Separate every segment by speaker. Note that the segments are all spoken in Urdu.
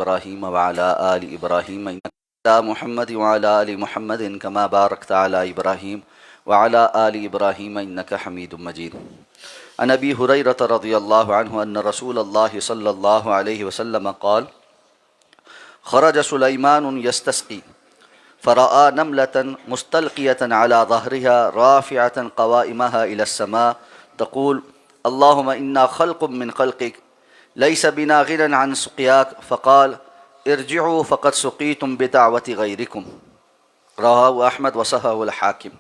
Speaker 1: إبراهيم وعلى آل إبراهيم إنك على محمد وعلى آل محمد كما باركت على إبراهيم وعلى آل إبراهيم إنك حميد مجيد. عن أبي هريرة رضي الله عنه أن رسول الله صلى الله عليه وسلم قال: خرج سليمان يستسقي فرأى نملة مستلقية على ظهرها رافعة قوائمها إلى السماء تقول: اللهم إنا خلق من خلقك ليس بنا غنى عن سقياك، فقال: ارجعوا فقد سقيتم بدعوة غيركم. رواه احمد وصححہ الحاکم۔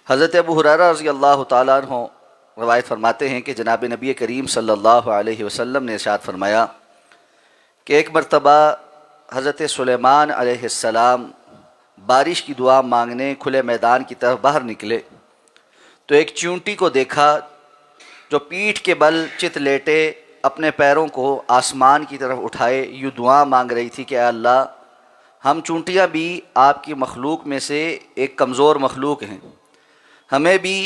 Speaker 1: حضرت ابو ہریرہ رضی اللہ تعالیٰ عنہ روایت فرماتے ہیں کہ جناب نبی کریم صلی اللہ علیہ وسلم نے ارشاد فرمایا کہ ایک مرتبہ حضرت سلیمان علیہ السلام بارش کی دعا مانگنے کھلے میدان کی طرف باہر نکلے تو ایک چونٹی کو دیکھا جو پیٹھ کے بل چت لیٹے اپنے پیروں کو آسمان کی طرف اٹھائے یوں دعا مانگ رہی تھی کہ اے اللہ، ہم چونٹیاں بھی آپ کی مخلوق میں سے ایک کمزور مخلوق ہیں، ہمیں بھی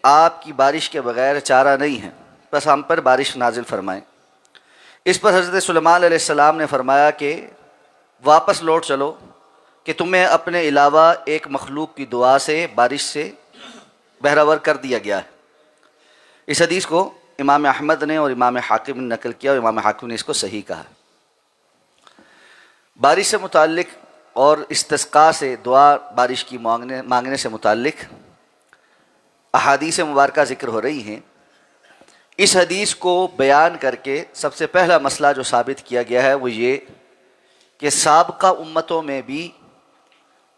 Speaker 1: آپ کی بارش کے بغیر چارہ نہیں ہے، بس ہم پر بارش نازل فرمائیں۔ اس پر حضرت سلیمان علیہ السلام نے فرمایا کہ واپس لوٹ چلو کہ تمہیں اپنے علاوہ ایک مخلوق کی دعا سے بارش سے بہرور کر دیا گیا ہے۔ اس حدیث کو امام احمد نے اور امام حاکم نے نقل کیا اور امام حاکم نے اس کو صحیح کہا۔ بارش سے متعلق اور استسقاء سے دعا بارش کی مانگنے سے متعلق احادیث مبارکہ ذکر ہو رہی ہیں۔ اس حدیث کو بیان کر کے سب سے پہلا مسئلہ جو ثابت کیا گیا ہے وہ یہ کہ سابقہ امتوں میں بھی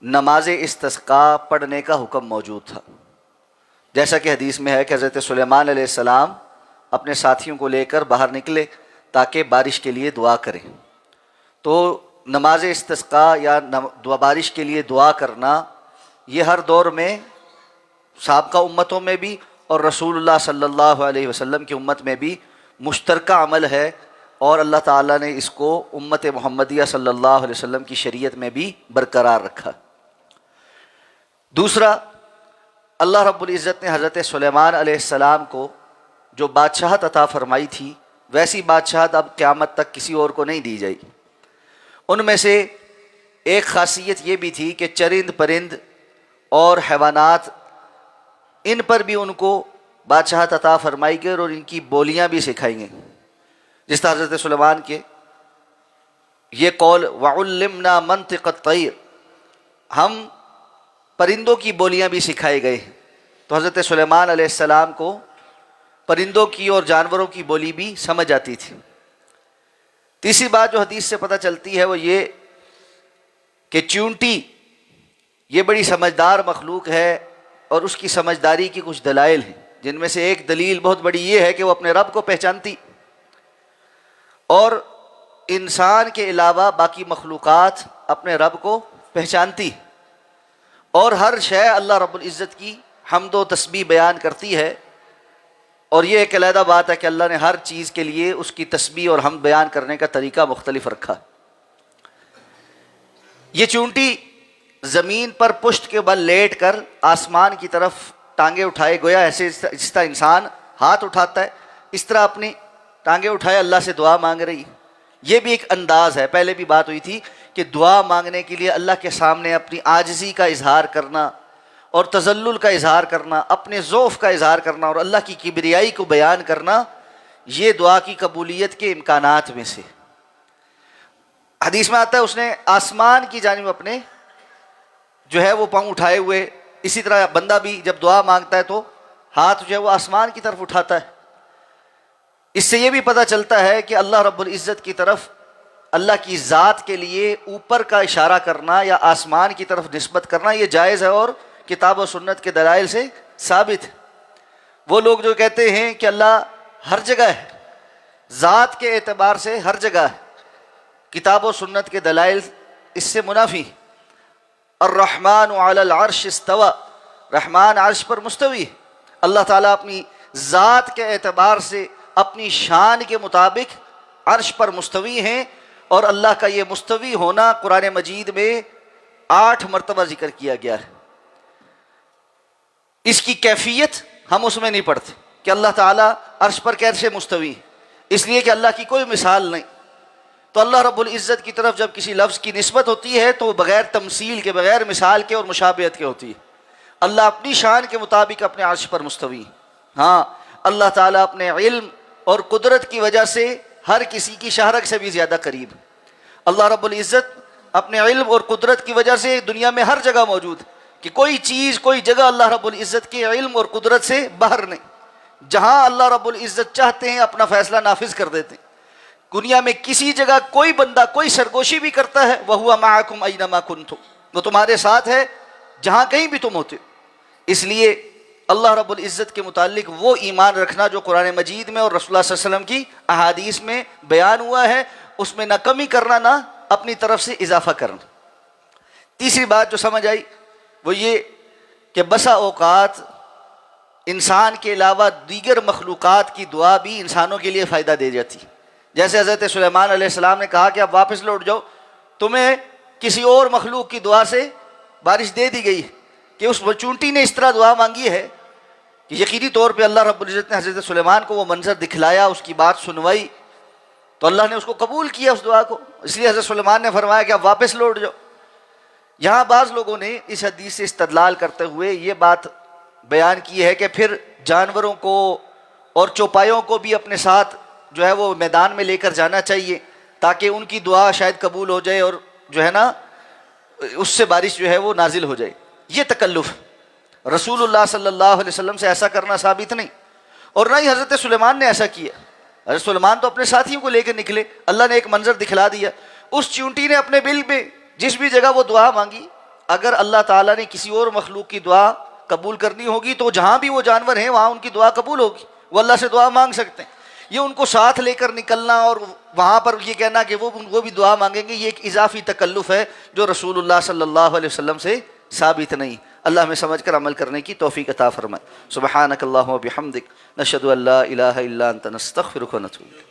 Speaker 1: نماز استسقاء پڑھنے کا حکم موجود تھا، جیسا کہ حدیث میں ہے کہ حضرت سلیمان علیہ السلام اپنے ساتھیوں کو لے کر باہر نکلے تاکہ بارش کے لیے دعا کریں۔ تو نماز استسقاء یا بارش کے لیے دعا کرنا یہ ہر دور میں سابقہ امتوں میں بھی اور رسول اللہ صلی اللہ علیہ وسلم کی امت میں بھی مشترکہ عمل ہے، اور اللہ تعالیٰ نے اس کو امت محمدیہ صلی اللہ علیہ وسلم کی شریعت میں بھی برقرار رکھا۔ دوسرا، اللہ رب العزت نے حضرت سلیمان علیہ السلام کو جو بادشاہت عطا فرمائی تھی ویسی بادشاہت اب قیامت تک کسی اور کو نہیں دی جائے گی۔ ان میں سے ایک خاصیت یہ بھی تھی کہ چرند پرند اور حیوانات ان پر بھی ان کو بادشاہت عطا فرمائی گئی اور ان کی بولیاں بھی سکھائی گئیں، جس طرح حضرت سلیمان کے یہ قول وَعُلِّمْنَا مَنْطِقَ الطَّيْرِ، ہم پرندوں کی بولیاں بھی سکھائے گئے۔ تو حضرت سلیمان علیہ السلام کو پرندوں کی اور جانوروں کی بولی بھی سمجھ آتی تھی۔ تیسری بات جو حدیث سے پتہ چلتی ہے وہ یہ کہ چونٹی یہ بڑی سمجھدار مخلوق ہے اور اس کی سمجھداری کی کچھ دلائل ہیں، جن میں سے ایک دلیل بہت بڑی یہ ہے کہ وہ اپنے رب کو پہچانتی اور انسان کے علاوہ باقی مخلوقات اپنے رب کو پہچانتی، اور ہر شے اللہ رب العزت کی حمد و تسبیح بیان کرتی ہے، اور یہ ایک علیحدہ بات ہے کہ اللہ نے ہر چیز کے لیے اس کی تسبیح اور حمد بیان کرنے کا طریقہ مختلف رکھا۔ یہ چونٹی زمین پر پشت کے بل لیٹ کر آسمان کی طرف ٹانگیں اٹھائے، گویا ایسے جس طرح انسان ہاتھ اٹھاتا ہے اس طرح اپنی ٹانگیں اٹھائے اللہ سے دعا مانگ رہی۔ یہ بھی ایک انداز ہے، پہلے بھی بات ہوئی تھی کہ دعا مانگنے کے لیے اللہ کے سامنے اپنی عاجزی کا اظہار کرنا اور تذلل کا اظہار کرنا، اپنے ضعف کا اظہار کرنا اور اللہ کی کبریائی کو بیان کرنا، یہ دعا کی قبولیت کے امکانات میں سے۔ حدیث میں آتا ہے اس نے آسمان کی جانب اپنے جو ہے وہ پاؤں اٹھائے ہوئے، اسی طرح بندہ بھی جب دعا مانگتا ہے تو ہاتھ جو ہے وہ آسمان کی طرف اٹھاتا ہے۔ اس سے یہ بھی پتہ چلتا ہے کہ اللہ رب العزت کی طرف اللہ کی ذات کے لیے اوپر کا اشارہ کرنا یا آسمان کی طرف نسبت کرنا یہ جائز ہے اور کتاب و سنت کے دلائل سے ثابت ہے۔ وہ لوگ جو کہتے ہیں کہ اللہ ہر جگہ ہے، ذات کے اعتبار سے ہر جگہ ہے، کتاب و سنت کے دلائل اس سے منافی۔ الرحمن علی العرش استوى، رحمان عرش پر مستوی ہے۔ اللہ تعالیٰ اپنی ذات کے اعتبار سے اپنی شان کے مطابق عرش پر مستوی ہیں، اور اللہ کا یہ مستوی ہونا قرآن مجید میں 8 مرتبہ ذکر کیا گیا ہے۔ اس کی کیفیت ہم اس میں نہیں پڑھتے کہ اللہ تعالیٰ عرش پر کیسے مستوی ہے، اس لیے کہ اللہ کی کوئی مثال نہیں۔ تو اللہ رب العزت کی طرف جب کسی لفظ کی نسبت ہوتی ہے تو وہ بغیر تمثیل کے، بغیر مثال کے اور مشابہت کے ہوتی ہے۔ اللہ اپنی شان کے مطابق اپنے عرش پر مستوی۔ ہاں، اللہ تعالیٰ اپنے علم اور قدرت کی وجہ سے ہر کسی کی شہرت سے بھی زیادہ قریب۔ اللہ رب العزت اپنے علم اور قدرت کی وجہ سے دنیا میں ہر جگہ موجود، کہ کوئی چیز، کوئی جگہ اللہ رب العزت کے علم اور قدرت سے باہر نہیں۔ جہاں اللہ رب العزت چاہتے ہیں اپنا فیصلہ نافذ کر دیتے ہیں۔ دنیا میں کسی جگہ کوئی بندہ کوئی سرگوشی بھی کرتا ہے، وَهُوَ مَعَكُمْ أَيْنَمَا كُنْتُمْ، وہ تمہارے ساتھ ہے جہاں کہیں بھی تم ہوتے ہو۔ اس لیے اللہ رب العزت کے متعلق وہ ایمان رکھنا جو قرآن مجید میں اور رسول اللہ صلی اللہ علیہ وسلم کی احادیث میں بیان ہوا ہے، اس میں نہ کمی کرنا نہ اپنی طرف سے اضافہ کرنا۔ تیسری بات جو سمجھ آئی وہ یہ کہ بسا اوقات انسان کے علاوہ دیگر مخلوقات کی دعا بھی انسانوں کے لیے فائدہ دے جاتی، جیسے حضرت سلیمان علیہ السلام نے کہا کہ آپ واپس لوٹ جاؤ، تمہیں کسی اور مخلوق کی دعا سے بارش دے دی گئی، کہ اس چونٹی نے اس طرح دعا مانگی ہے کہ یقینی طور پہ اللہ رب العزت نے حضرت سلیمان کو وہ منظر دکھلایا، اس کی بات سنوائی، تو اللہ نے اس کو قبول کیا اس دعا کو، اس لیے حضرت سلیمان نے فرمایا کہ آپ واپس لوٹ جاؤ۔ یہاں بعض لوگوں نے اس حدیث سے استدلال کرتے ہوئے یہ بات بیان کی ہے کہ پھر جانوروں کو اور چوپایوں کو بھی اپنے ساتھ جو ہے وہ میدان میں لے کر جانا چاہیے، تاکہ ان کی دعا شاید قبول ہو جائے اور جو ہے نا اس سے بارش جو ہے وہ نازل ہو جائے۔ یہ تکلف رسول اللہ صلی اللہ علیہ وسلم سے ایسا کرنا ثابت نہیں، اور نہ ہی حضرت سلیمان نے ایسا کیا۔ حضرت سلیمان تو اپنے ساتھیوں کو لے کر نکلے، اللہ نے ایک منظر دکھلا دیا، اس چونٹی نے اپنے بل پہ جس بھی جگہ وہ دعا مانگی، اگر اللہ تعالیٰ نے کسی اور مخلوق کی دعا قبول کرنی ہوگی تو جہاں بھی وہ جانور ہیں وہاں ان کی دعا قبول ہوگی، وہ اللہ سے دعا مانگ سکتے ہیں۔ یہ ان کو ساتھ لے کر نکلنا اور وہاں پر یہ کہنا کہ وہ بھی دعا مانگیں گے، یہ ایک اضافی تکلف ہے جو رسول اللہ صلی اللہ علیہ وسلم سے ثابت نہیں۔ اللہ ہمیں سمجھ کر عمل کرنے کی توفیق عطا فرمائے۔ سبحانک اللہم و بحمدک، نشہد ان لا الہ الا انت، نستغفرک و نتوب الیک۔